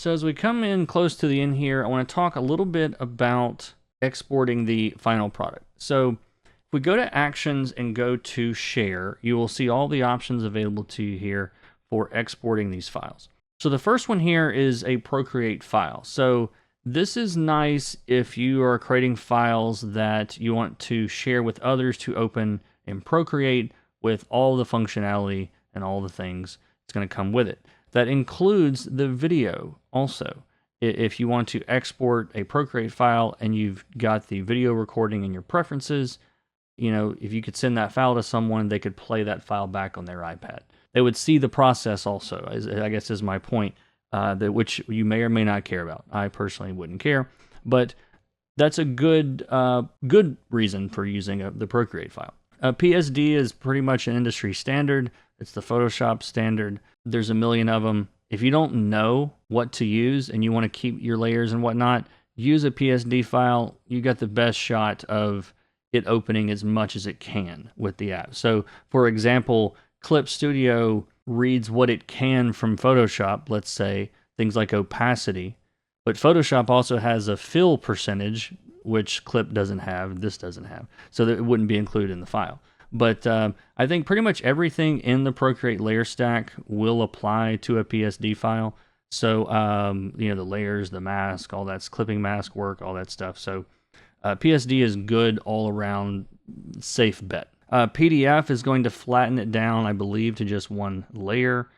So as we come in close to the end here, I want to talk a little bit about exporting the final product. So if we go to Actions and go to Share, you will see all the options available to you here for exporting these files. So the first one here is a Procreate file. So this is nice if you are creating files that you want to share with others to open in Procreate with all the functionality and all the things it's going to come with it. That includes the video also. If you want to export a Procreate file and you've got the video recording in your preferences, you know, if you could send that file to someone, they could play that file back on their iPad. They would see the process also, I guess is my point, which you may or may not care about. I personally wouldn't care, but that's a good reason for using the Procreate file. PSD is pretty much an industry standard. It's the Photoshop standard. There's a million of them. If you don't know what to use and you want to keep your layers and whatnot, use a PSD file. You got the best shot of it opening as much as it can with the app. So, for example, Clip Studio reads what it can from Photoshop, let's say, things like opacity. But Photoshop also has a fill percentage, which Clip doesn't have, this doesn't have. So that it wouldn't be included in the file. But I think pretty much everything in the Procreate layer stack will apply to a PSD file. So, you know, the layers, the mask, all that's clipping mask work, all that stuff. So PSD is good all around, safe bet. PDF is going to flatten it down, I believe, to just one layer.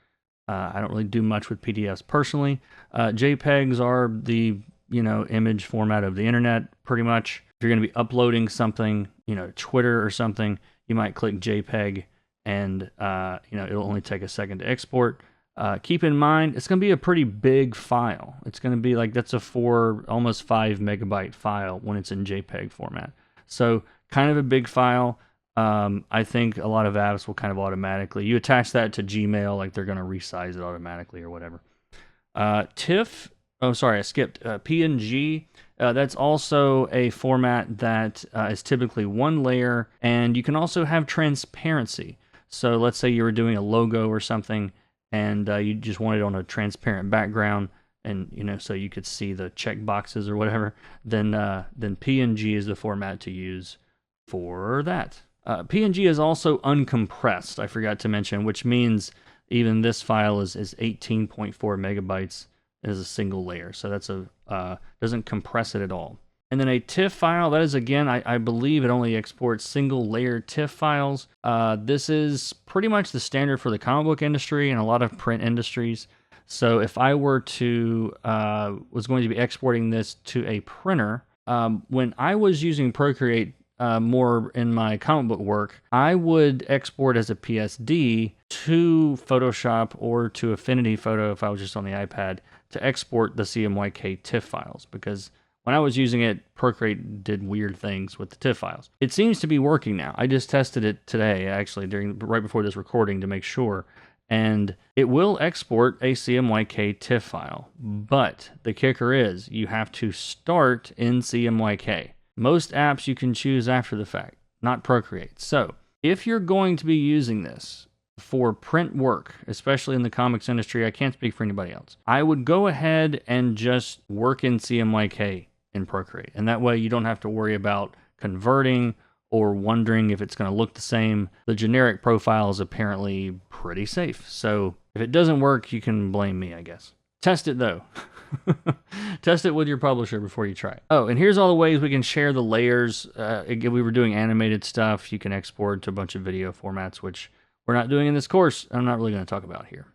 I don't really do much with PDFs personally. JPEGs are the, you know, image format of the internet, pretty much. If you're going to be uploading something, you know, Twitter or something, you might click JPEG and, you know, it'll only take a second to export. Keep in mind, it's going to be a pretty big file. It's going to be like, that's a almost 5 megabyte file when it's in JPEG format. So kind of a big file. I think a lot of apps will kind of automatically, you attach that to Gmail, like they're going to resize it automatically or whatever. TIFF, oh, sorry, I skipped. PNG, that's also a format that is typically one layer, and you can also have transparency. So let's say you were doing a logo or something, and you just want it on a transparent background, and you know, so you could see the check boxes or whatever. Then PNG is the format to use for that. PNG is also uncompressed, I forgot to mention, which means even this file is 18.4 megabytes as a single layer. So that's doesn't compress it at all. And then a TIFF file, that is, again, I believe it only exports single layer TIFF files. This is pretty much the standard for the comic book industry and a lot of print industries. So if I were to, was going to be exporting this to a printer, when I was using Procreate more in my comic book work, I would export as a PSD to Photoshop or to Affinity Photo if I was just on the iPad to export the CMYK TIFF files, because when I was using it, Procreate did weird things with the TIFF files. It seems to be working now. I just tested it today, actually, right before this recording to make sure, and it will export a CMYK TIFF file. But the kicker is you have to start in CMYK. Most apps you can choose after the fact, not Procreate. So if you're going to be using this for print work, especially in the comics industry, I can't speak for anybody else, I would go ahead and just work in CMYK in Procreate. And that way you don't have to worry about converting or wondering if it's going to look the same. The generic profile is apparently pretty safe. So if it doesn't work, you can blame me, I guess. Test it though. Test it with your publisher before you try it. Oh, and here's all the ways we can share the layers. If we were doing animated stuff, you can export to a bunch of video formats, which we're not doing in this course. I'm not really going to talk about here.